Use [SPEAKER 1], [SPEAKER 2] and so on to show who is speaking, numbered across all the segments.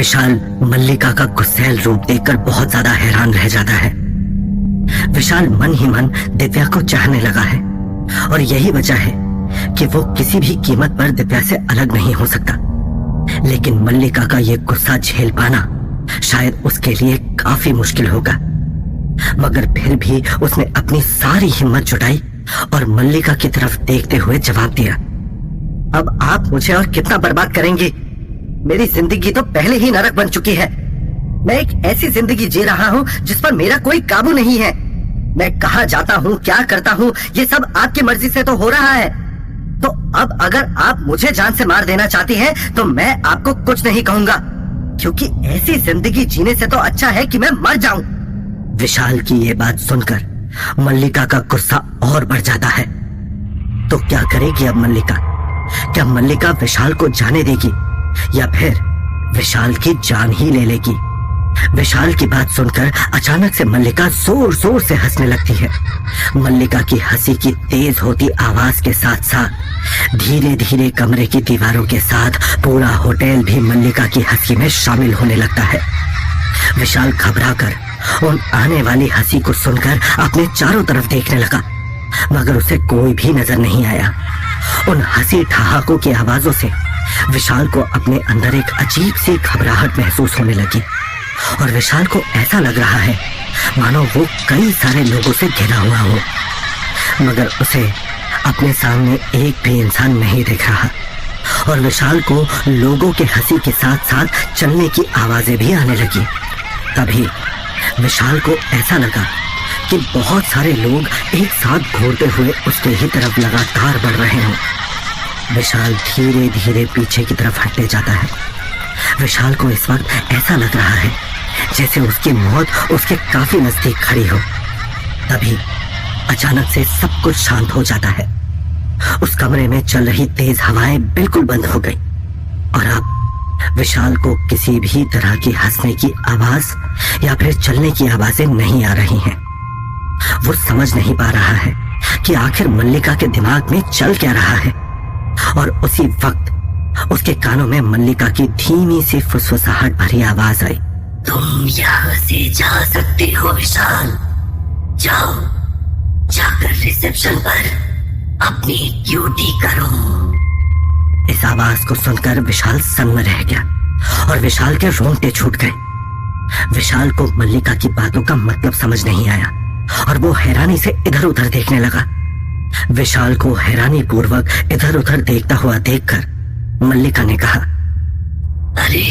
[SPEAKER 1] विशाल मल्लिका का गुस्सैल रूप देखकर बहुत ज्यादा हैरान रह जाता है। विशाल मन ही मन दिव्या को चाहने लगा है और यही वजह है कि वो किसी भी कीमत पर दिव्या से अलग नहीं हो सकता। लेकिन मल्लिका का ये गुस्सा झेल पाना शायद उसके लिए काफी मुश्किल होगा। मगर फिर भी उसने अपनी सारी हिम्मत जुटाई और मल्लिका की तरफ देखते हुए जवाब दिया, अब आप मुझे और कितना बर्बाद करेंगी? मेरी जिंदगी तो पहले ही नरक बन चुकी है। मैं एक ऐसी जिंदगी जी रहा हूँ जिस पर मेरा कोई काबू नहीं है। मैं कहाँ जाता हूँ, क्या करता हूँ, ये सब आपकी मर्जी से तो हो रहा है। तो अब अगर आप मुझे जान से मार देना चाहती हैं, तो मैं आपको कुछ नहीं कहूंगा, क्योंकि ऐसी जिंदगी जीने से तो अच्छा है कि मैं मर जाऊं। विशाल की ये बात सुनकर मल्लिका का गुस्सा और बढ़ जाता है। तो क्या करेगी अब मल्लिका? क्या मल्लिका विशाल को जाने देगी या फिर विशाल की जान ही ले लेगी? विशाल की बात सुनकर अचानक से मल्लिका जोर जोर से हंसने लगती है। मल्लिका की हंसी की तेज होती आवाज के साथ साथ धीरे धीरे कमरे की दीवारों के साथ पूरा होटल भी मल्लिका की हंसी में शामिल होने लगता है। विशाल घबराकर उन आने वाली हंसी को सुनकर अपने चारों तरफ देखने लगा, मगर उसे कोई भी नजर नहीं आया। उन हंसी ठहाकों की आवाजों से विशाल को अपने अंदर एक अजीब सी घबराहट महसूस होने लगी और विशाल को ऐसा लग रहा है मानो वो कई सारे लोगों से घिरा हुआ हो, मगर उसे अपने सामने एक भी इंसान नहीं दिख रहा। और विशाल को लोगों के हंसी के साथ साथ चलने की आवाजें भी आने लगी। तभी विशाल को ऐसा लगा कि बहुत सारे लोग एक साथ घूरते हुए उसके ही तरफ लगातार बढ़ रहे हों। विशाल धीरे धीरे पीछे की तरफ हटते जाता है। विशाल को इस वक्त ऐसा लग रहा है जैसे उसकी मौत उसके काफी नजदीक खड़ी हो। तभी अचानक से सब कुछ शांत हो जाता है। उस कमरे में चल रही तेज हवाएं बिल्कुल बंद हो गई और अब विशाल को किसी भी तरह की हंसने की आवाज या फिर चलने की आवाजें नहीं आ रही हैं। वो समझ नहीं पा रहा है कि आखिर मल्लिका के दिमाग में चल क्या रहा है। और उसी वक्त उसके कानों में मल्लिका की धीमी सी फुसफुसाहट भरी आवाज आई, तुम यहाँ से जा सकते हो विशाल, जाओ, जाकर रिसेप्शन पर अपनी ड्यूटी करो। इस आवाज को सुनकर विशाल सन्न रह गया और विशाल के रोंगटे छूट गए। विशाल को मल्लिका की बातों का मतलब समझ नहीं आया और वो हैरानी से इधर उधर देखने लगा। विशाल को हैरानी पूर्वक इधर उधर देखता हुआ देखकर मल्लिका ने कहा, अरे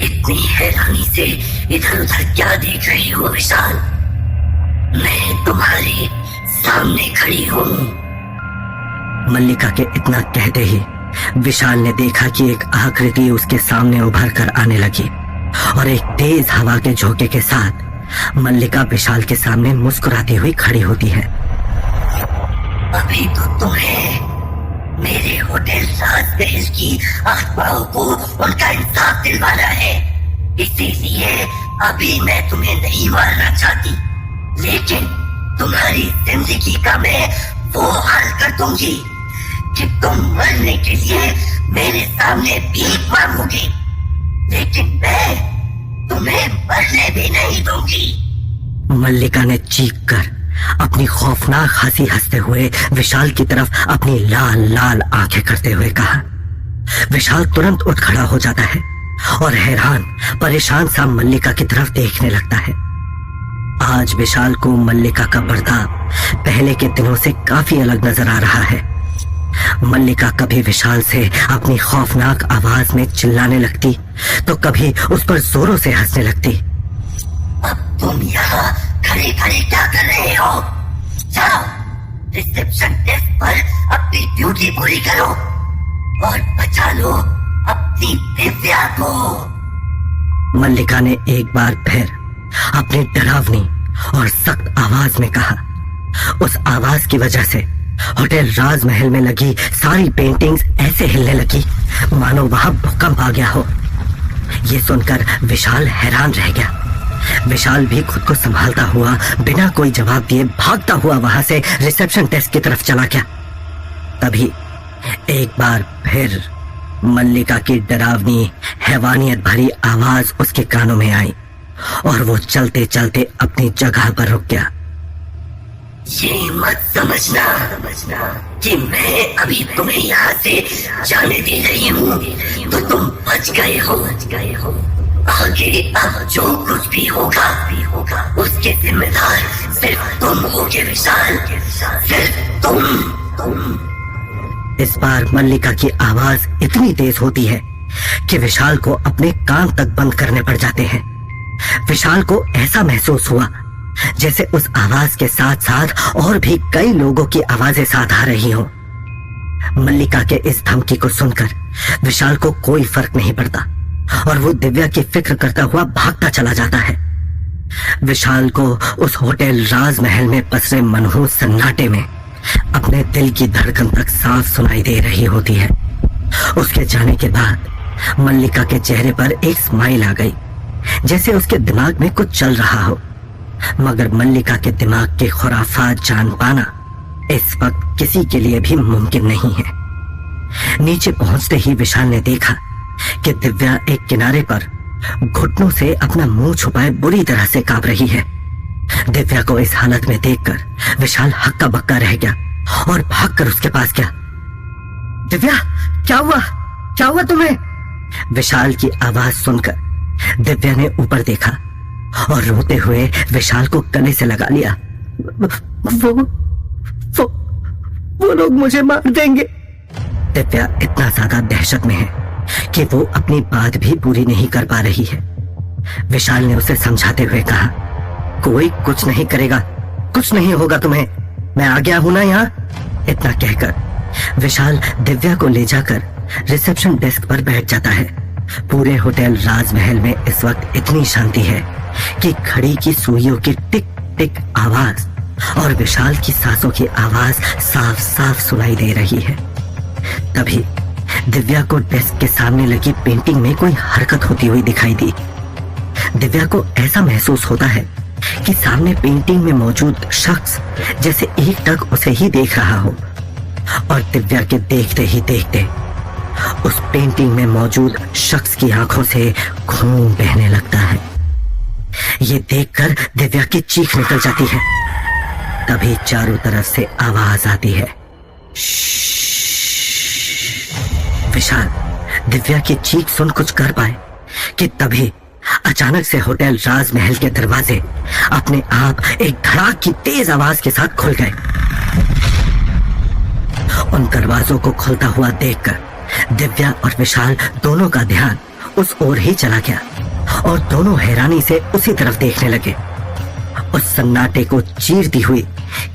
[SPEAKER 1] इतनी हैरानी से इधर उधर क्या देख रही हो विशाल? मैं तुम्हारे सामने खड़ी हूँ। मल्लिका के इतना कहते ही विशाल ने देखा कि एक आकृति उसके सामने उभर कर आने लगी और एक तेज हवा के झोंके के साथ मल्लिका विशाल के सामने मुस्कुराती हुई खड़ी होती है। अभी तो तुम्हें मेरे होटल राजमहल की आत्माओं को उनका इंसाफ दिलवाना है, इसीलिए अभी मैं तुम्हें नहीं मारना चाहती, लेकिन तुम्हारी जिंदगी का मैं वो हाल कर दूंगी कि तुम मरने के लिए मेरे सामने भीख मांगोगे, लेकिन मैं तुम्हें मरने भी नहीं दूंगी। मल्लिका ने चीख कर अपनी खौफनाक हंसी हंसते हुए विशाल की तरफ अपनी लाल लाल आंखें करते हुए कहा। विशाल तुरंत उठ खड़ा हो जाता है और हैरान परेशान सा मल्लिका की तरफ देखने लगता है। आज विशाल को मल्लिका का बर्ताव पहले के दिनों से काफी अलग नजर आ रहा है। मल्लिका कभी विशाल से अपनी खौफनाक आवाज में चिल्लाने लगती तो कभी उस पर जोरों से हंसने लगती। अब तुम यहाँ खड़े खड़े क्या कर रहे हो? जाओ रिसेप्शन डेस्क पर अपनी ड्यूटी पूरी करो और बचा लो अपनी दिव्या को। मल्लिका ने एक बार फिर अपनी डरावनी और सख्त आवाज में कहा। उस आवाज की वजह से होटल राजमहल में लगी सारी पेंटिंग्स ऐसे हिलने लगी मानो वहां भूकंप आ गया हो। ये सुनकर विशाल हैरान रह गया। विशाल भी खुद को संभालता हुआ बिना कोई जवाब दिए भागता हुआ वहां से रिसेप्शन डेस्क की तरफ चला गया। तभी एक बार फिर मल्लिका की डरावनी हैवानियत भरी आवाज उसके कानों में आई और वो चलते चलते अपनी जगह पर रुक गया। ये मत समझना कि मैं अभी तुम्हें यहाँ से जाने दे रही हूँ तो तुम बच गए हो। आगे अब जो कुछ भी होगा उसके जिम्मेदार सिर्फ तुम होगे विशाल, सिर्फ तुम। इस बार मल्लिका की आवाज इतनी तेज होती है कि विशाल को अपने कान तक बंद करने पड़ जाते हैं। विशाल को ऐसा महसूस हुआ जैसे उस आवाज के साथ साथ और भी कई लोगों की आवाजें साथ आ रही हों। मल्लिका के इस धमकी को सुनकर विशाल को कोई फर्क नहीं पड़ता और वो दिव्या की फिक्र करता हुआ भागता चला जाता है। विशाल को उस होटल राजमहल में पसरे मनहूस सन्नाटे में अपने दिल की धड़कन तक साफ सुनाई दे रही होती है। उसके जाने के बाद मल्लिका के चेहरे पर एक स्माइल आ गई, जैसे उसके दिमाग में कुछ चल रहा हो। मगर मल्लिका के दिमाग के खुराफात जान पाना इस वक्त किसी के लिए भी मुमकिन नहीं है। नीचे पहुंचते ही विशाल ने देखा कि दिव्या एक किनारे पर घुटनों से अपना मुंह छुपाए बुरी तरह से कांप रही है। दिव्या को इस हालत में देखकर विशाल हक्का बक्का रह गया और भागकर उसके पास गया। दिव्या, क्या हुआ तुम्हें? विशाल की आवाज सुनकर दिव्या ने ऊपर देखा और रोते हुए विशाल को गले से लगा लिया। वो लोग मुझे मार देंगे। दिव्या इतना ज्यादा दहशत में है कि वो अपनी बात भी पूरी नहीं कर पा रही है। विशाल ने उसे समझाते हुए कहा, कोई कुछ नहीं करेगा, कुछ नहीं होगा तुम्हें, मैं आ गया हूं ना यहाँ। इतना कहकर विशाल दिव्या को ले जाकर रिसेप्शन डेस्क पर बैठ जाता है। पूरे होटल राजमहल में इस वक्त इतनी शांति है कि घड़ी की सुइयों की टिक टिक आवाज और विशाल की सांसों की आवाज साफ साफ सुनाई दे रही है। तभी दिव्या को डेस्क के सामने लगी पेंटिंग में कोई हरकत होती हुई दिखाई दी। दिव्या को ऐसा महसूस होता है कि सामने पेंटिंग में मौजूद शख्स जैसे एक टक उसे ही देख रहा हो और दिव्या के देखते ही देखते उस पेंटिंग में मौजूद शख्स की आंखों से खून बहने लगता है। ये देखकर दिव्या की चीख निकल जाती है। तभी चारों तरफ से आवाज आती है, विशाल दिव्या की चीख सुन कुछ कर पाए कि तभी अचानक से होटल राजमहल के दरवाजे अपने आप एक धड़ाक की तेज आवाज के साथ खुल गए। उन दरवाजों को खुलता हुआ देखकर दिव्या और विशाल दोनों का ध्यान उस ओर ही चला गया और दोनों हैरानी से उसी तरफ देखने लगे। उस सन्नाटे को चीरती हुई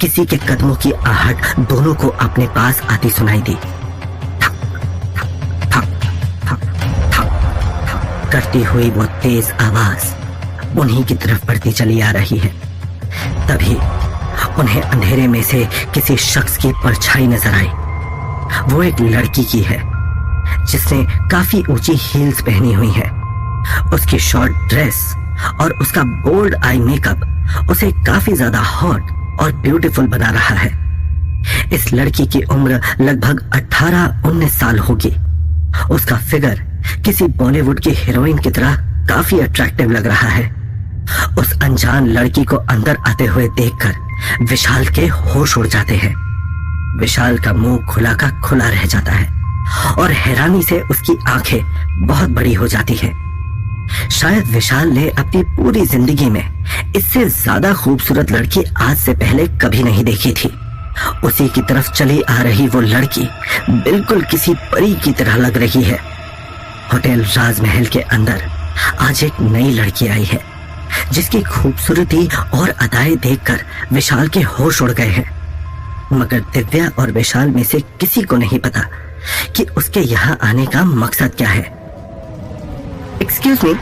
[SPEAKER 1] किसी के कदमों की आहट दोनों को अपने पास आती सुनाई दी। करती हुई वो तेज आवाज उन्हीं की तरफ बढ़ती चली आ रही है। तभी उन्हें अंधेरे में से किसी शख्स की परछाई नजर आई। वो एक लड़की की है जिसने काफी ऊंची हील्स पहनी हुई है। उसकी शॉर्ट ड्रेस और उसका बोल्ड आई मेकअप उसे काफी ज्यादा हॉट और ब्यूटीफुल बना रहा है। इस लड़की की उम्र लगभग 18-19 साल होगी। उसका फिगर किसी बॉलीवुड की हीरोइन की तरह काफी अट्रैक्टिव लग रहा है। उस अनजान लड़की को अंदर आते हुए देखकर विशाल के होश उड़ जाते हैं। विशाल का मुंह खुला का खुला रह जाता है और हैरानी से उसकी आंखें बहुत बड़ी हो जाती है। शायद विशाल ने अपनी पूरी जिंदगी में इससे ज्यादा खूबसूरत लड़की आज से पहले कभी नहीं देखी थी। उसी की तरफ चली आ रही वो लड़की बिल्कुल किसी परी की तरह लग रही है। होटल राजमहल के अंदर आज एक नई लड़की आई है जिसकी खूबसूरती और अदाएं देखकर विशाल के होश उड़ गए हैं। मगर दिव्या और विशाल में से किसी को नहीं पता कि उसके यहाँ आने का मकसद क्या है। एक्सक्यूज मी,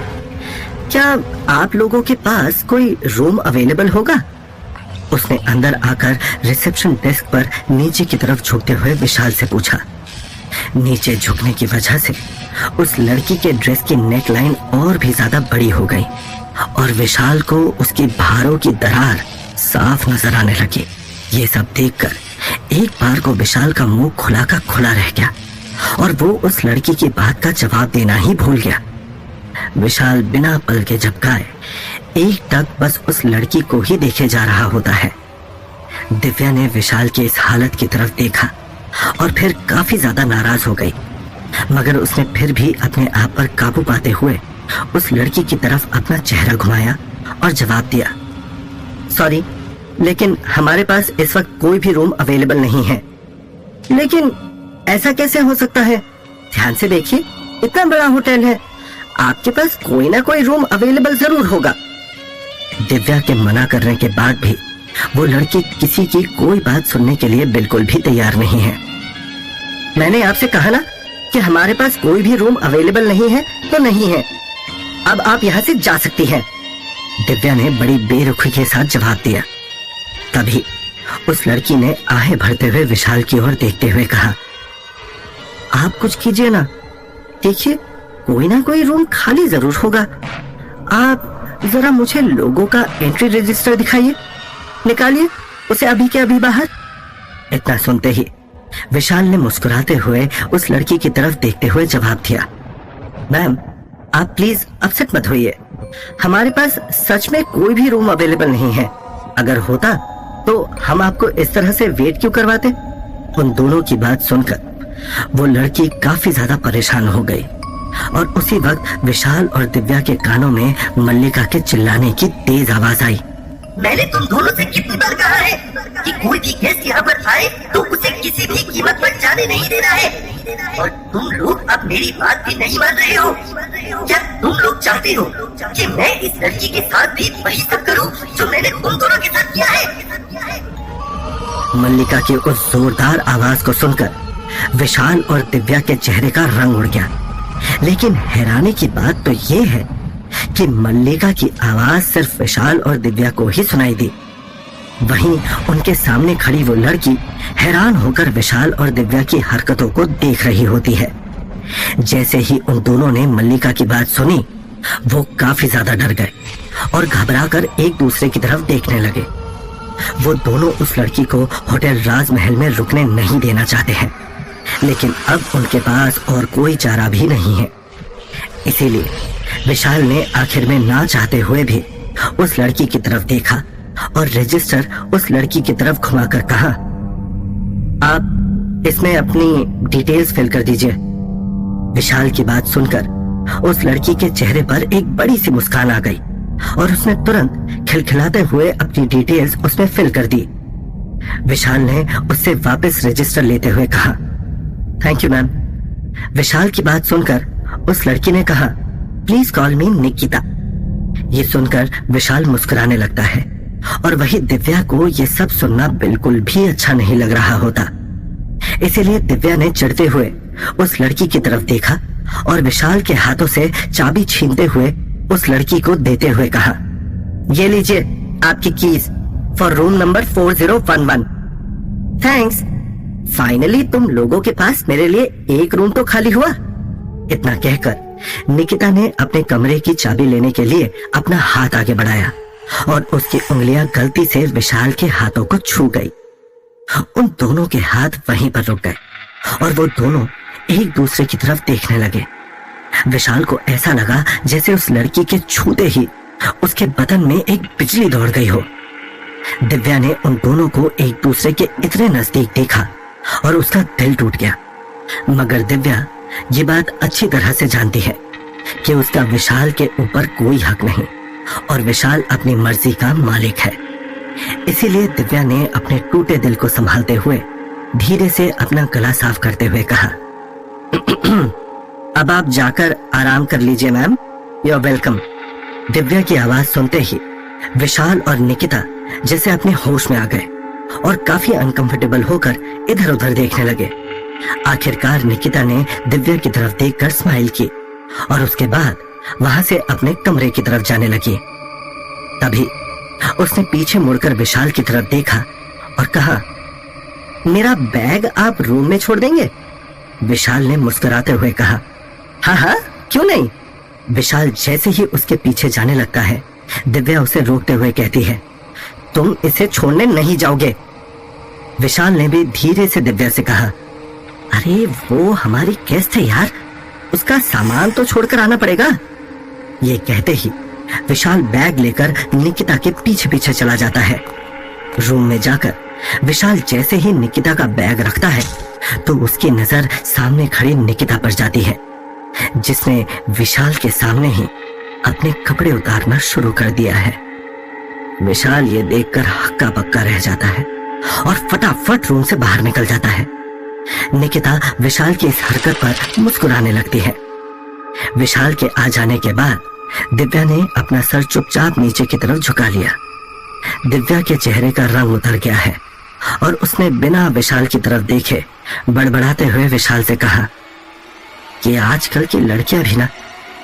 [SPEAKER 1] क्या आप लोगों के पास कोई रूम अवेलेबल होगा? उसने अंदर आकर रिसेप्शन डेस्क पर नीचे की तरफ झुकते हुए विशाल से पूछा। नीचे झुकने की वजह से उस लड़की के ड्रेस की नेकलाइन और भी ज्यादा बड़ी हो गई और विशाल को उसकी बाहों की दरार साफ नजर आने लगी। ये सब देखकर एक बार को विशाल का मुंह खुला का खुला रह गया और वो उस लड़की की बात का जवाब देना ही भूल गया। विशाल बिना पल के झपकाए एक टक बस उस लड़की को ही देखे जा रहा होता है। दिव्या ने विशाल की इस हालत की तरफ देखा और फिर काफी ज्यादा नाराज हो गई, मगर उसने फिर भी अपने आप पर काबू पाते हुए उस लड़की की तरफ अपना चेहरा घुमाया और जवाब दिया, सॉरी, लेकिन हमारे पास इस वक्त कोई भी रूम अवेलेबल नहीं है। लेकिन ऐसा कैसे हो सकता है? ध्यान से देखिए, इतना बड़ा होटल है, आपके पास कोई ना कोई रूम अवेलेबल जरूर होगा। दिव्या के मना करने के बाद भी वो लड़की किसी की कोई बात सुनने के लिए बिल्कुल भी तैयार नहीं है। मैंने आपसे कहा ना कि हमारे पास कोई भी रूम अवेलेबल नहीं है तो नहीं है, अब आप यहाँ से जा सकती हैं। दिव्या ने बड़ी बेरुखी के साथ जवाब दिया। तभी उस लड़की ने आहें भरते हुए विशाल की ओर देखते हुए कहा, आप कुछ कीजिए ना, देखिए कोई ना कोई रूम खाली जरूर होगा। आप जरा मुझे लोगों का एंट्री रजिस्टर दिखाइए, निकालिए उसे अभी के अभी बाहर। इतना सुनते ही विशाल ने मुस्कुराते हुए उस लड़की की तरफ देखते हुए जवाब दिया, मैम आप प्लीज अपसेट मत होइए, हमारे पास सच में कोई भी रूम अवेलेबल नहीं है। अगर होता तो हम आपको इस तरह से वेट क्यों करवाते। उन दोनों की बात सुनकर वो लड़की काफी ज्यादा परेशान हो गई और उसी वक्त विशाल और दिव्या के कानों में मल्लिका के चिल्लाने की तेज आवाज आई, मैंने तुम दोनों से कितनी बार कहा है कि कोई भी गेस्ट यहाँ पर आए तो उसे किसी भी कीमत पर जाने नहीं देना है, और तुम लोग अब मेरी बात भी नहीं मान रहे हो। क्या तुम लोग चाहते हो कि मैं इस लड़की के साथ भी वही सब करूं जो मैंने तुम दोनों के साथ किया है? मल्लिका की उस जोरदार आवाज को सुनकर विशाल और दिव्या के चेहरे का रंग उड़ गया, लेकिन हैरानी की बात तो ये है कि मल्लिका की आवाज सिर्फ विशाल और दिव्या को ही सुनाई दी। वहीं उनके सामने खड़ी वो लड़की हैरान होकर विशाल और दिव्या की हरकतों को देख रही होती है। जैसे ही उन दोनों ने मल्लिका की बात सुनी, वो काफी ज्यादा डर गए और घबराकर एक दूसरे की तरफ देखने लगे। वो दोनों उस लड़की को होटल राजमहल में रुकने नहीं देना चाहते हैं, लेकिन अब उनके पास और कोई चारा भी नहीं है। इसीलिए विशाल ने आखिर में ना चाहते हुए भी उस लड़की की तरफ देखा और रजिस्टर उस लड़की की तरफ घुमाकर कहा, आप इसमें अपनी डिटेल्स फिल कर दीजिए। विशाल की बात सुनकर उस लड़की के चेहरे पर एक बड़ी सी मुस्कान आ गई और उसने तुरंत खिलखिलाते हुए अपनी डिटेल्स उसमें फिल कर दी। विशाल ने उससे वापस रजिस्टर लेते हुए कहा, थैंक यू मैम। विशाल की बात सुनकर उस लड़की ने कहा, प्लीज कॉल मी निकिता। ये सुनकर विशाल मुस्कुराने लगता है और वही दिव्या को ये सब सुनना बिल्कुल भी अच्छा नहीं लग रहा होता। इसीलिए दिव्या ने चिढ़ते हुए उस लड़की की तरफ देखा और विशाल के हाथों से चाबी छीनते हुए उस लड़की को देते हुए कहा, ये लीजिए आपकी keys for room number 4011। Thanks, finally तुम लोगों के पास मेरे लिए एक रूम तो खाली हुआ। इतना कहकर निकिता ने अपने कमरे की चाबी लेने के लिए अपना हाथ आगे बढ़ाया और उसकी उंगलियां गलती से विशाल के हाथों को छू गई। उन दोनों के हाथ वहीं पर रुक गए और वो दोनों एक दूसरे की तरफ देखने लगे। विशाल को ऐसा लगा जैसे उस लड़की के छूते ही उसके बदन में एक बिजली दौड़ गई हो। दिव्या ने उन दोनों को एक दूसरे के इतने नजदीक देखा और उसका दिल टूट गया, मगर दिव्या ये बात अच्छी तरह से जानती है कि उसका विशाल के ऊपर कोई हक नहीं और विशाल अपनी मर्जी का मालिक है। इसीलिए दिव्या ने अपने टूटे दिल को संभालते हुए धीरे से अपना गला साफ करते हुए कहा, अब आप जाकर आराम कर लीजिए ma'am, you are welcome. Divya की आवाज सुनते ही विशाल और निकिता जैसे अपने होश में आ गए और काफी अनकंफर्टेबल होकर इधर उधर देखने लगे। आखिरकार निकिता ने दिव्या की तरफ देखकर स्माइल की और उसके बाद वहां से अपने कमरे की तरफ जाने लगी। तभी उसने पीछे मुड़कर विशाल की तरफ देखा और कहा, मेरा बैग आप रूम में छोड़ देंगे? विशाल ने मुस्कुराते हुए कहा, हाँ हाँ क्यों नहीं। विशाल जैसे ही उसके पीछे जाने लगता है, दिव्या उसे रोकते हुए कहती है, तुम इसे छोड़ने नहीं जाओगे। विशाल ने भी धीरे से दिव्या से कहा, अरे वो हमारी गेस्ट है यार, उसका सामान तो छोड़कर आना पड़ेगा। ये कहते ही विशाल बैग लेकर निकिता के पीछे पीछे चला जाता है। रूम में जाकर विशाल जैसे ही निकिता का बैग रखता है तो उसकी नजर सामने खड़ी निकिता पर जाती है, जिसने विशाल के सामने ही अपने कपड़े उतारना शुरू कर दिया है। विशाल ये देखकर हक्का बक्का रह जाता है और फटाफट रूम से बाहर निकल जाता है। निकिता विशाल की इस हरकत पर मुस्कुराने लगती है। विशाल के आ जाने के बाद दिव्या ने अपना सर चुपचाप नीचे की तरफ झुका लिया। दिव्या के चेहरे का रंग उतर गया है और उसने बिना विशाल की तरफ देखे बड़बड़ाते हुए विशाल से कहा कि आजकल की लड़कियां भी ना,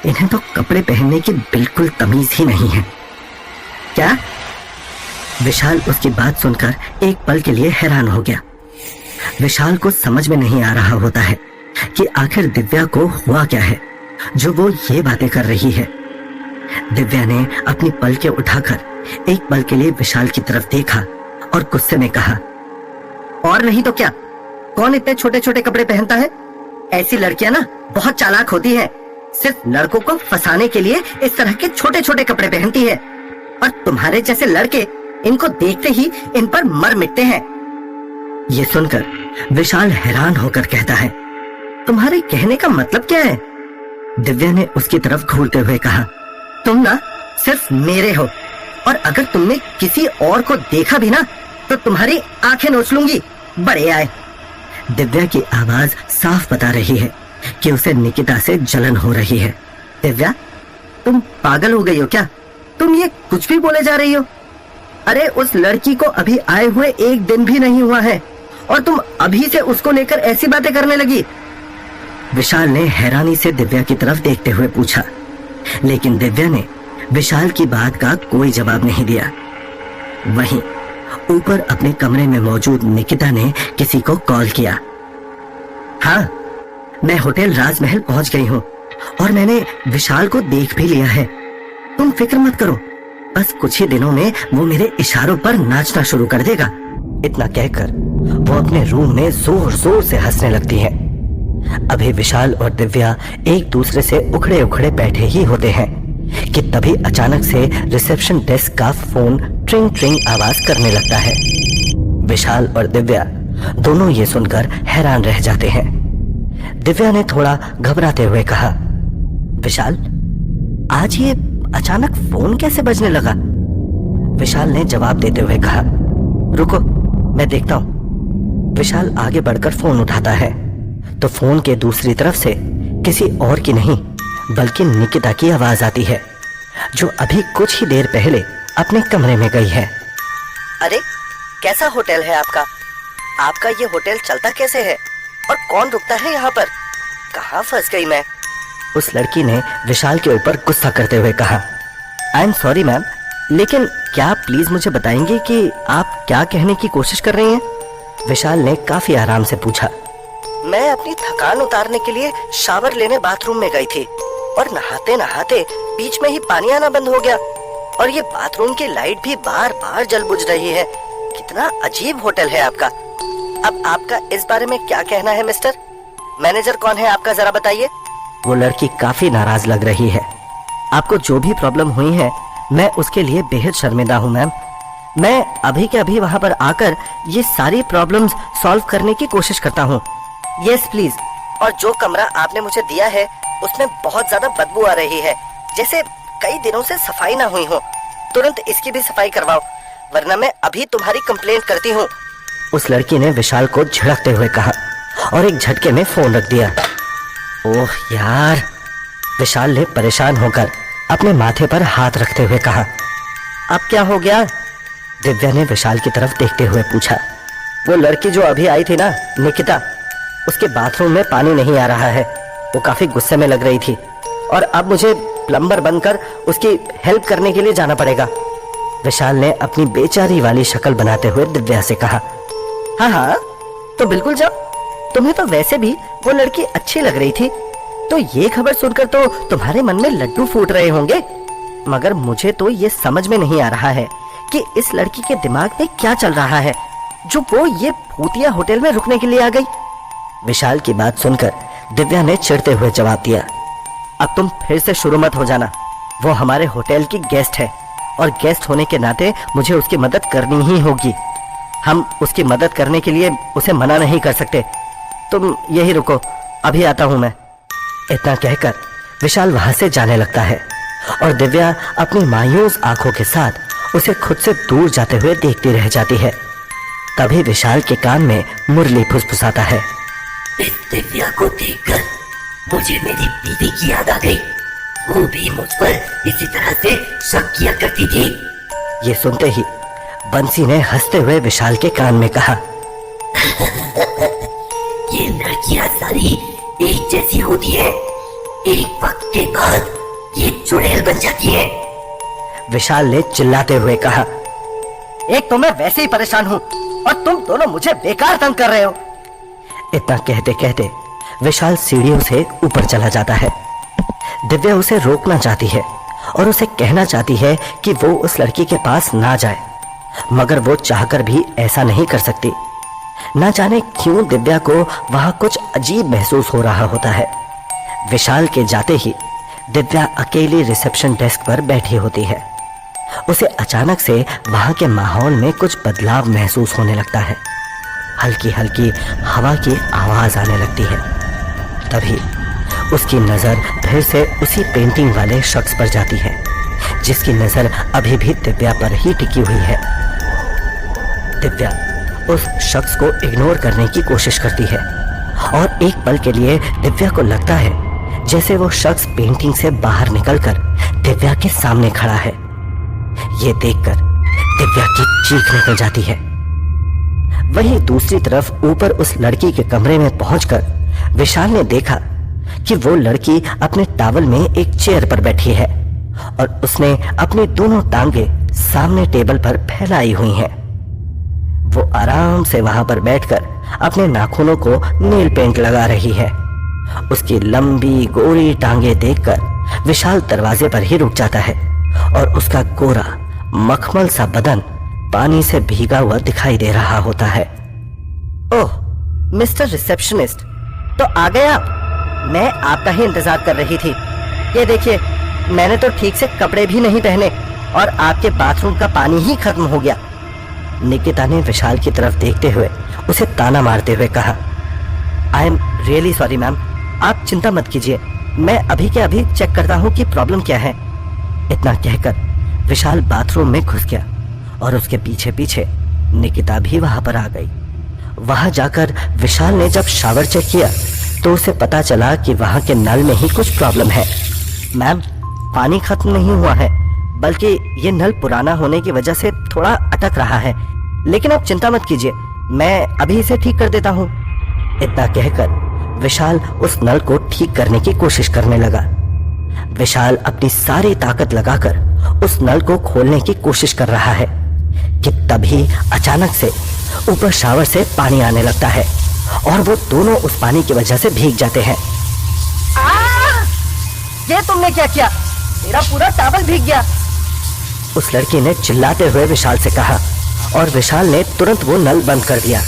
[SPEAKER 1] इन्हें तो कपड़े पहनने की बिल्कुल तमीज ही नहीं है। क्या? विशाल उसकी बात सुनकर एक पल के लिए हैरान हो गया। विशाल को समझ में नहीं आ रहा होता है कि आखिर दिव्या को हुआ क्या है जो वो ये बातें कर रही है। दिव्या ने अपनी पलकें उठाकर एक पल के लिए विशाल की तरफ देखा और गुस्से में कहा, और नहीं तो क्या, कौन इतने छोटे छोटे कपड़े पहनता है? ऐसी लड़कियां ना बहुत चालाक होती हैं, सिर्फ लड़कों को फंसाने के लिए इस तरह के छोटे छोटे कपड़े पहनती है, और तुम्हारे जैसे लड़के इनको देखते ही इन पर मर मिटते हैं। ये सुनकर विशाल हैरान होकर कहता है, तुम्हारे कहने का मतलब क्या है? दिव्या ने उसकी तरफ घूरते हुए कहा, तुम ना सिर्फ मेरे हो, और अगर तुमने किसी और को देखा भी ना तो तुम्हारी आंखें नोच लूंगी, बड़े आए। दिव्या की आवाज साफ बता रही है कि उसे निकिता से जलन हो रही है। दिव्या, तुम पागल हो गई हो क्या? तुम ये कुछ भी बोले जा रही हो। अरे उस लड़की को अभी आए हुए एक दिन भी नहीं हुआ है और तुम अभी से उसको लेकर ऐसी बातें करने लगी। विशाल ने हैरानी से दिव्या की तरफ देखते हुए पूछा, लेकिन दिव्या ने विशाल की बात का कोई जवाब नहीं दिया। वहीं ऊपर अपने कमरे में मौजूद निकिता ने किसी को कॉल किया। हाँ, मैं होटल राजमहल पहुंच गई हूँ और मैंने विशाल को देख भी लिया है। तुम फिक्र मत करो, बस कुछ ही दिनों में वो मेरे इशारों पर नाचना शुरू कर देगा। इतना कहकर वो अपने रूम में जोर जोर से हंसने लगती है। अभी विशाल और दिव्या एक दूसरे से उखड़े उखड़े बैठे ही होते हैं कि तभी अचानक से रिसेप्शन डेस्क का फोन ट्रिंग ट्रिंग आवाज करने लगता है। विशाल और दिव्या दोनों ये सुनकर हैरान रह जाते हैं। दिव्या ने थोड़ा घबराते हुए कहा, विशाल, आज ये अचानक फोन कैसे बजने लगा? विशाल ने जवाब देते हुए कहा, रुको मैं देखता हूं। विशाल आगे बढ़कर फोन उठाता है तो फोन के दूसरी तरफ से किसी और की नहीं बल्कि निकिता की आवाज आती है, जो अभी कुछ ही देर पहले अपने कमरे में गई है। अरे कैसा होटल है आपका? आपका ये होटल चलता कैसे है और कौन रुकता है यहाँ पर? कहाँ फंस गई मैं? उस लड़की ने विशाल के ऊपर गुस्सा करते हुए कहा, आई एम सॉरी मैम, लेकिन क्या आप प्लीज मुझे बताएंगे कि आप क्या कहने की कोशिश कर रही हैं? विशाल ने काफी आराम से पूछा। मैं अपनी थकान उतारने के लिए शावर लेने बाथरूम में गई थी और नहाते नहाते बीच में ही पानी आना बंद हो गया और ये बाथरूम की लाइट भी बार बार जल बुझ रही है। कितना अजीब होटल है आपका। अब आपका इस बारे में क्या कहना है मिस्टर? मैनेजर कौन है आपका, जरा बताइए। वो लड़की काफी नाराज लग रही है। आपको जो भी प्रॉब्लम हुई है मैं उसके लिए बेहद शर्मिंदा हूँ मैम। मैं अभी के अभी वहाँ पर आकर ये सारी प्रॉब्लम्स सॉल्व करने की कोशिश करता हूँ। Yes please. और जो कमरा आपने मुझे दिया है उसमें बहुत ज्यादा बदबू आ रही है, जैसे कई दिनों से सफाई ना हुई हो। तुरंत इसकी भी सफाई करवाओ, वरना मैं अभी तुम्हारी कंप्लेंट करती हूँ। उस लड़की ने विशाल को झिड़कते हुए कहा और एक झटके में फोन रख दिया। ओह यार, विशाल ने परेशान होकर अपने माथे पर हाथ रखते हुए कहा, अब क्या हो गया? दिव्या ने विशाल की तरफ देखते हुए पूछा। वो लड़की जो अभी आई थी ना, निकिता, उसके बाथरूम में पानी नहीं आ रहा है। वो काफी गुस्से में लग रही थी और अब मुझे प्लम्बर बनकर उसकी हेल्प करने के लिए जाना पड़ेगा। विशाल ने अपनी बेचारी वाली शक्ल बनाते हुए दिव्या से कहा, हाँ हाँ तो बिल्कुल जाओ, तुम्हें तो वैसे भी वो लड़की अच्छी लग रही थी, तो ये खबर सुनकर तो तुम्हारे मन में लड्डू फूट रहे होंगे। मगर मुझे तो ये समझ में नहीं आ रहा है कि इस लड़की के दिमाग में क्या चल रहा है जो वो ये भूतिया होटल में रुकने के लिए आ गई। विशाल की बात सुनकर दिव्या ने चिढ़ते हुए जवाब दिया, अब तुम फिर से शुरू मत हो जाना। वो हमारे होटल की गेस्ट है और गेस्ट होने के नाते मुझे उसकी मदद करनी ही होगी। हम उसकी मदद करने के लिए उसे मना नहीं कर सकते। तुम यही रुको, अभी आता हूं मैं। इतना कहकर विशाल वहां से जाने लगता है और दिव्या अपनी मायूस आंखों के साथ उसे खुद से दूर जाते हुए देखती रह जाती है। तभी विशाल के कान में मुरली फुसफुसाता है,
[SPEAKER 2] इस दिव्या को देखकर मुझे मेरी बीवी की याद आ गई। वो भी मुझ पर इसी तरह से शक किया करती थी।
[SPEAKER 1] ये सुनते ही बंसी ने हंसते हुए विशाल के कान में कहा,
[SPEAKER 2] ये लड़कियां सारी एक जैसी होती है, एक वक्त के बाद ये चुड़ैल बन जाती है।
[SPEAKER 1] विशाल ने चिल्लाते हुए कहा, एक तो मैं वैसे ही परेशान हूं और तुम दोनों मुझे बेकार तंग कर रहे हो। इतना कहते कहते विशाल सीढ़ियों से ऊपर चला जाता है। दिव्या उसे रोकना चाहती है और उसे कहना चाहती है कि वो उस लड़की के पास ना जाए, मगर वो चाहकर भी ऐसा नहीं कर सकती। ना जाने क्यों दिव्या को वहां कुछ अजीब महसूस हो रहा होता है। विशाल के जाते ही दिव्या अकेली रिसेप्शन डेस्क पर बैठी होती है। उसे अचानक से वहां के माहौल में कुछ बदलाव महसूस होने लगता है। हल्की हल्की हवा की आवाज आने लगती है। तभी उसकी नजर फिर से उसी पेंटिंग वाले शख्स पर जाती है, जिसकी नजर अभी भी दिव्या पर ही टिकी हुई है। दिव्या उस शख्स को इग्नोर करने की कोशिश करती है और एक पल के लिए दिव्या को लगता है जैसे वो शख्स पेंटिंग से बाहर निकलकर दिव्या के सामने खड़ा है। ये देखकर दिव्या की चीख निकल जाती है। वहीं दूसरी तरफ ऊपर उस लड़की के कमरे में पहुंचकर विशाल ने देखा कि वो लड़की अपने टॉवल में एक चेयर पर बैठी है और उसने अपनी दोनों टांगे सामने टेबल पर फैलाई हुई हैं। वो आराम से वहां पर बैठकर अपने नाखूनों को नील पेंट लगा रही है। उसकी लंबी गोरी टांगे देखकर विशाल दरवाजे पर ही रुक जाता है और उसका गोरा मखमल सा बदन पानी से भीगा हुआ दिखाई दे रहा होता है। ओह मिस्टर रिसेप्शनिस्ट, तो आ गए आप। मैं आपका ही इंतजार कर रही थी। ये देखिए, मैंने तो ठीक से कपड़े भी नहीं पहने और आपके बाथरूम का पानी ही खत्म हो गया। निकिता ने विशाल की तरफ देखते हुए उसे ताना मारते हुए कहा, I am really sorry ma'am, आप चिंता मत कीजिए, मैं अभी के अभी चेक करता हूँ कि प्रॉब्लम क्या है। इतना कहकर विशाल बाथरूम में घुस गया और उसके पीछे पीछे निकिता भी वहां पर आ गई। वहां जाकर विशाल ने जब शावर चेक किया तो उसे पता चला कि वहां के नल में ही कुछ प्रॉब्लम है। मैम, पानी खत्म नहीं हुआ है, बल्कि ये नल पुराना होने की वजह से थोड़ा अटक रहा है, लेकिन आप चिंता मत कीजिए, मैं अभी इसे ठीक कर देता हूँ। इतना कहकर विशाल उस नल को ठीक करने की कोशिश करने लगा। विशाल अपनी सारी ताकत लगाकर उस नल को खोलने की कोशिश कर रहा है कि तभी अचानक से ऊपर शावर से पानी आने लगता है और वो दोनों उस पानी की वजह से भीग जाते हैं। ये तुमने क्या किया? मेरा पूरा टॉवल भीग गया। उस लड़की ने चिल्लाते हुए विशाल से कहा और विशाल ने तुरंत वो नल बंद कर दिया।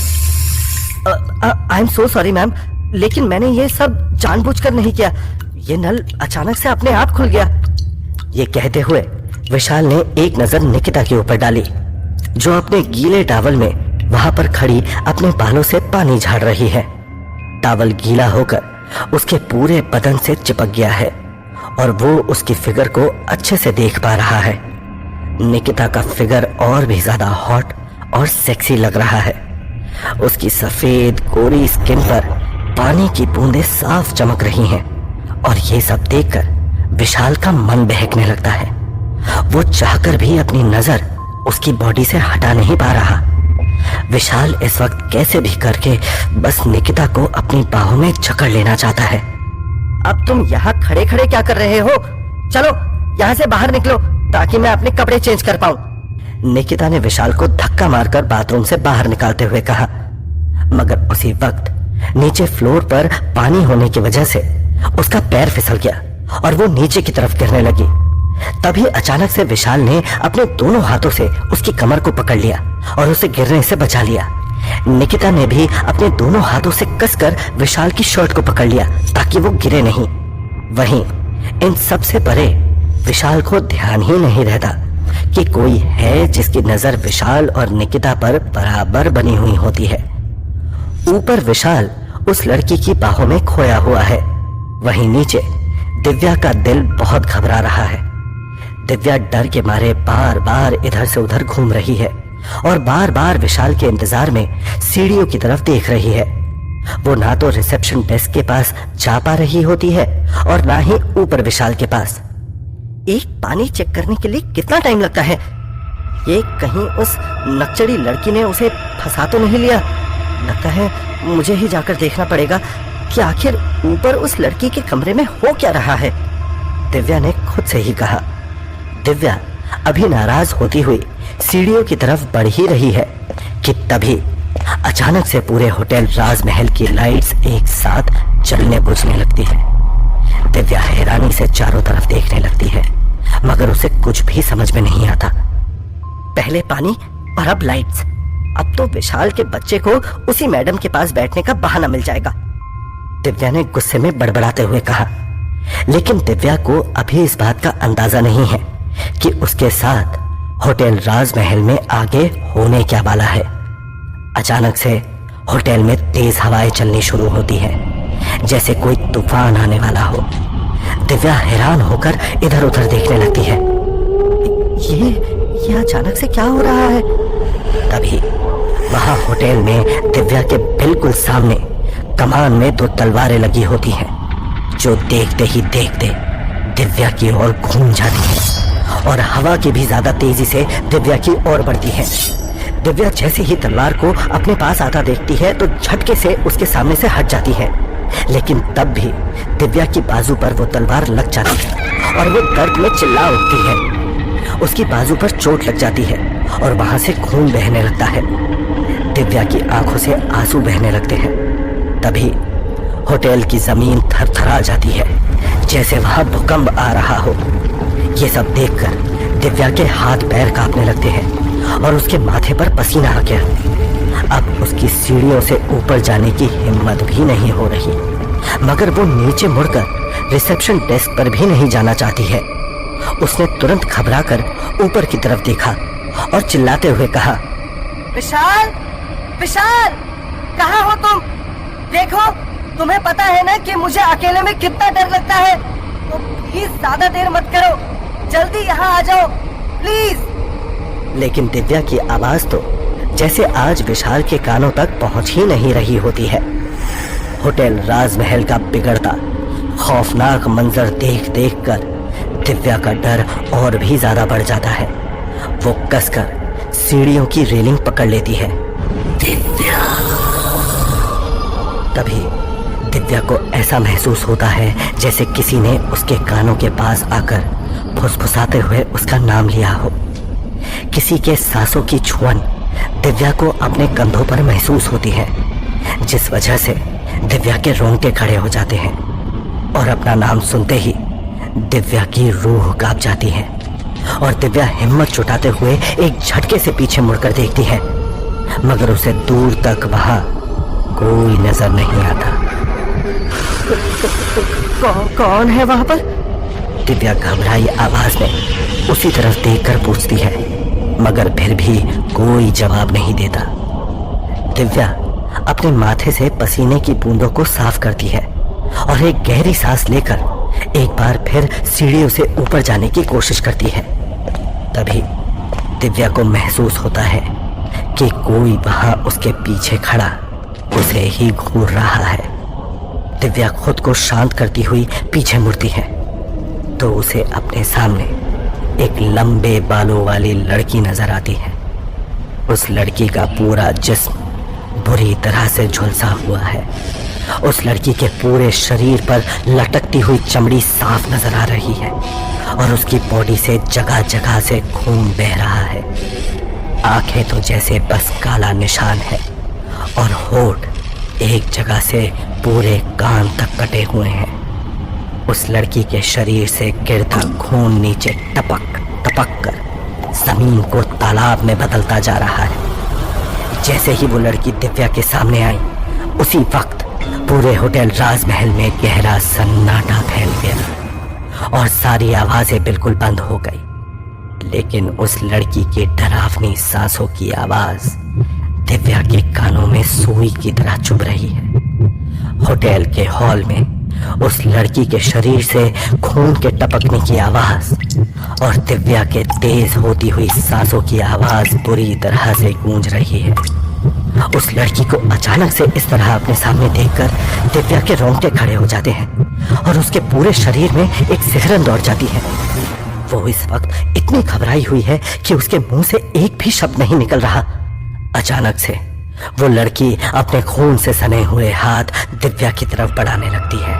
[SPEAKER 1] I am so sorry ma'am, लेकिन मैंने ये सब जानबूझकर नहीं किया। ये नल अचानक से अपने आप खुल गया। ये कहते हुए विशाल ने एक नजर निकिता के ऊपर डाली, जो अपने गीले टॉवल में वहां पर खड़ी अपने बालों से पानी झाड़ रही है। टॉवल गीला होकर उसके पूरे बदन से चिपक गया है और वो उसकी फिगर को अच्छे से देख पा रहा है। निकिता का फिगर और भी ज्यादा हॉट और सेक्सी लग रहा है। उसकी सफेद गोरी स्किन पर पानी की बूंदें साफ चमक रही हैं और ये सब देखकर विशाल का मन बहकने लगता है। वो चाहकर भी अपनी नजर उसकी बॉडी से हटा नहीं पा रहा। विशाल इस वक्त कैसे भी करके बस निकिता को अपनी बाहों में जकड़ लेना चाहता है। अब तुम यहाँ खड़े खड़े क्या कर रहे हो? चलो यहाँ से बाहर निकलो ताकि मैं अपने कपड़े चेंज कर पाऊं। निकिता ने विशाल को धक्का मारकर बाथरूम से बाहर निकालते हुए कहा, मगर उसी वक्त नीचे फ्लोर पर पानी होने की वजह से उसका पैर फिसल गया और वो नीचे की तरफ गिरने लगी। तभी अचानक से विशाल ने अपने दोनों हाथों से उसकी कमर को पकड़ लिया और उसे गिरने से बचा लिया। निकिता ने भी अपने दोनों हाथों से कसकर विशाल की शर्ट को पकड़ लिया ताकि वो गिरे नहीं। वहीं इन सब से परे विशाल को ध्यान ही नहीं रहता कि कोई है जिसकी नजर विशाल और निकिता पर बराबर बनी हुई होती है। ऊपर विशाल उस लड़की की बाहों में खोया हुआ है, वहीं नीचे दिव्या का दिल बहुत घबरा रहा है। दिव्या डर के मारे बार बार इधर से उधर घूम रही है और बार बार विशाल के इंतजार में सीढ़ियों की तरफ देख रही है। वो ना तो रिसेप्शन डेस्क के पास जा पा रही होती है और ना ही ऊपर विशाल के पास। एक पानी चेक करने के लिए कितना टाइम लगता है? ये कहीं उस नक्चड़ी लड़की ने उसे फंसा तो नहीं लिया? लगता है मुझे ही जाकर देखना पड़ेगा कि आखिर ऊपर उस लड़की के कमरे में हो क्या रहा है, दिव्या ने खुद से ही कहा। दिव्या अभी नाराज होती हुई सीढ़ियों की तरफ बढ़ ही रही है कि तभी अचानक से पूरे होटल राजमहल की लाइट्स एक साथ जलने बुझने लगती है। दिव्या हैरानी से चारों तरफ देखने लगती है मगर उसे कुछ भी समझ में नहीं आता। पहले पानी और अब लाइट्स। अब तो विशाल के बच्चे को उसी मैडम के पास बैठने का बहाना मिल जाएगा, दिव्या ने गुस्से में बड़बड़ाते हुए कहा। लेकिन दिव्या को अभी इस बात का अंदाजा नहीं है कि उसके साथ होटल राजमहल में आगे होने क्या वाला है। अचानक से होटल में तेज हवाएं चलनी शुरू होती है जैसे कोई तूफान आने वाला हो। दिव्या हैरान होकर इधर उधर देखने लगती है। ये अचानक से क्या हो रहा है? तभी वहां होटल में दिव्या के बिल्कुल सामने कमान में 2 तलवारें लगी होती हैं जो देखते ही देखते दिव्या की ओर घूम जाती हैं और हवा की भी ज्यादा तेजी से दिव्या की ओर बढ़ती है। दिव्या जैसे ही तलवार को अपने पास आता देखती है तो झटके से उसके सामने से हट जाती है, लेकिन तब भी दिव्या की बाजू पर वो तलवार लग जाती है और वो दर्द में चिल्ला उठती है। उसकी बाजू पर चोट लग जाती है और वहां से खून बहने लगता है। दिव्या की आंखों से आंसू बहने लगते हैं। तभी होटल की जमीन थरथरा जाती है जैसे वहां भूकंप आ रहा हो। ये सब देखकर दिव्या के हाथ पैर कांपने लगते हैं और उसके माथे पर पसीना आ गया। अब उसकी सीढ़ियों से ऊपर जाने की हिम्मत भी नहीं हो रही, मगर वो नीचे मुड़कर रिसेप्शन डेस्क पर भी नहीं जाना चाहती है। उसने तुरंत घबराकर ऊपर की तरफ देखा और चिल्लाते हुए कहा,
[SPEAKER 3] विशाल, विशाल, कहाँ हो तुम? देखो, तुम्हें पता है ना कि मुझे अकेले में कितना डर लगता है। तो प्लीज ज्यादा देर मत करो, जल्दी यहाँ आ जाओ प्लीज।
[SPEAKER 1] लेकिन दिव्या की आवाज तो जैसे आज विशाल के कानों तक पहुंच ही नहीं रही होती है। होटल राजमहल का बिगड़ता खौफनाक मंजर देख देख कर दिव्या का डर और भी ज्यादा बढ़ जाता है। वो कसकर सीढ़ियों की रेलिंग पकड़ लेती है। तभी दिव्या को ऐसा महसूस होता है जैसे किसी ने उसके कानों के पास आकर फुसफुसाते हुए उसका नाम लिया हो। किसी के सांसों की छुअन दिव्या को अपने कंधों पर महसूस होती है, जिस वजह से दिव्या के रोंगटे खड़े हो जाते हैं और अपना नाम सुनते ही दिव्या की रूह कांप जाती है और दिव्या हिम्मत जुटाते हुए एक झटके से पीछे मुड़कर देखती है, मगर उसे दूर तक वहां कोई नजर नहीं आता।
[SPEAKER 3] कौन है वहां पर?
[SPEAKER 1] दिव्या घबराई आवाज में उसी तरफ देखकर पूछती है, मगर फिर भी कोई जवाब नहीं देता। दिव्या अपने माथे से पसीने की बूंदों को साफ करती है और एक गहरी सांस लेकर एक बार फिर सीढ़ियों से ऊपर जाने की कोशिश करती है। तभी दिव्या को महसूस होता है कि कोई वहां उसके पीछे खड़ा उसे ही घूर रहा है। दिव्या खुद को शांत करती हुई पीछे मुड़ती है तो उसे अपने सामने एक लंबे बालों वाली लड़की नजर आती है। उस लड़की का पूरा जिस्म बुरी तरह से झुलसा हुआ है। उस लड़की के पूरे शरीर पर लटकती हुई चमड़ी साफ नजर आ रही है और उसकी बॉडी से जगह जगह से खून बह रहा है। आंखें तो जैसे बस काला निशान है और होठ एक जगह से पूरे कान तक कटे हुए हैं। उस लड़की के शरीर से गिरता खून नीचे टपक टपक कर जमीन को तालाब में बदलता जा रहा है। जैसे ही वो लड़की दिव्या के सामने आई, उसी वक्त पूरे होटल राजमहल में गहरा सन्नाटा फैल गया और सारी आवाजें बिल्कुल बंद हो गई। लेकिन उस लड़की की डरावनी सांसों की आवाज दिव्या के कानों में सुई की तरह चुभ रही है। होटल के हॉल में उस लड़की के शरीर से खून के टपकने की आवाज और दिव्या के तेज होती हुई सांसों की आवाज बुरी तरह से गूंज रही है। उस लड़की को अचानक से इस तरह अपने सामने देखकर दिव्या के रोंगटे खड़े हो जाते हैं और उसके पूरे शरीर में एक सिहरन दौड़ जाती है। वो इस वक्त इतनी घबराई हुई है कि उसके मुंह से एक भी शब्द नहीं निकल रहा। अचानक से वो लड़की अपने खून से सने हुए हाथ दिव्या की तरफ बढ़ाने लगती है,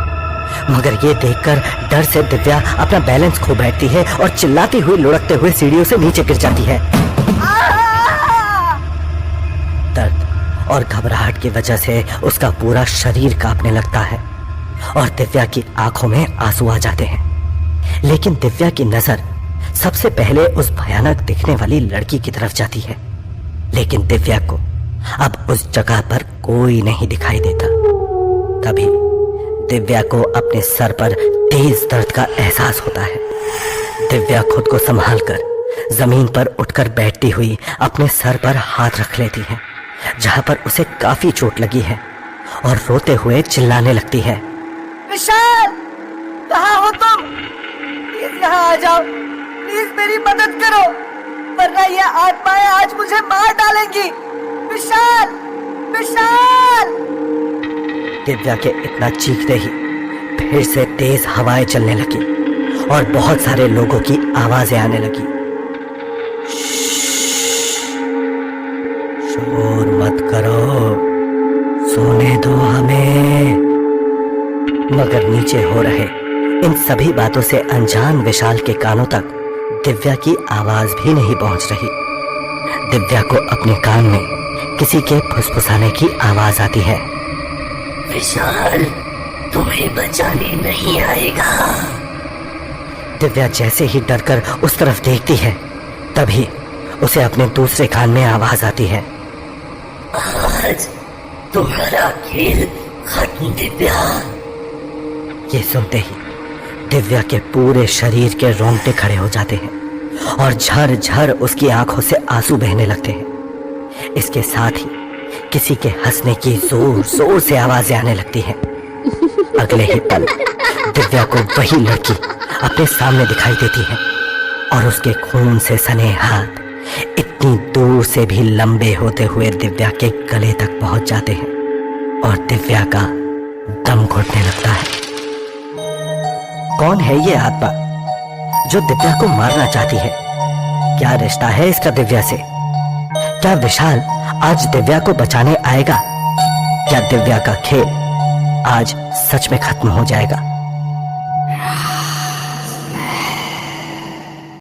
[SPEAKER 1] मगर ये देखकर डर से दिव्या अपना बैलेंस खो बैठती है और चिल्लाती हुई लुढ़कते हुए सीढ़ियों से नीचे गिर जाती है। दर्द और घबराहट की वजह से उसका पूरा शरीर कांपने लगता है और दिव्या की आंखों में आंसू आ जाते हैं। लेकिन दिव्या की नजर सबसे पहले उस भयानक दिखने वाली लड़की की तरफ जाती है, लेकिन दिव्या को अब उस जगह पर कोई नहीं दिखाई देता। तभी दिव्या को अपने सर पर तेज दर्द का एहसास होता है। दिव्या खुद को संभालकर जमीन पर उठकर बैठती हुई अपने सर पर हाथ रख लेती है, जहां पर उसे काफी चोट लगी है, और रोते हुए चिल्लाने लगती है।
[SPEAKER 3] विशाल, कहाँ हो तुम? प्लीज यहाँ आ जाओ, प्लीज मेरी मदद करो, वरना ये आत्माएं आज मुझे मार डालेंगी। विशाल, विशाल!
[SPEAKER 1] दिव्या के इतना चीखते ही फिर से तेज हवाएं चलने लगी और बहुत सारे लोगों की आवाजें आने लगी। शोर मत करो, सोने दो हमें। मगर नीचे हो रहे इन सभी बातों से अनजान विशाल के कानों तक दिव्या की आवाज भी नहीं पहुंच रही। दिव्या को अपने कान में किसी के फुसफुसाने की आवाज आती है।
[SPEAKER 2] विशाल, तुम्हें बचाने नहीं आएगा।
[SPEAKER 1] दिव्या जैसे ही डरकर उस तरफ देखती है, तभी उसे अपने दूसरे कान में आवाज आती है।
[SPEAKER 2] आज तुम्हारा खेल खत्म दिव्या।
[SPEAKER 1] ये सुनते ही दिव्या के पूरे शरीर के रोंगटे खड़े हो जाते हैं और झर-झर उसकी आंखों से आंसू बहने लगते हैं। इसके साथ ही किसी के हंसने की जोर जोर से आवाजें आने लगती हैं। अगले ही पल दिव्या को वही लड़की अपने सामने दिखाई देती है और उसके खून से सने हाथ इतनी दूर से भी लंबे होते हुए दिव्या के गले तक पहुंच जाते हैं और दिव्या का दम घुटने लगता है। कौन है ये आत्मा जो दिव्या को मारना चाहती है? क्या रिश्ता है इसका दिव्या से? क्या विशाल आज दिव्या को बचाने आएगा? क्या दिव्या का खेल आज सच में खत्म हो जाएगा?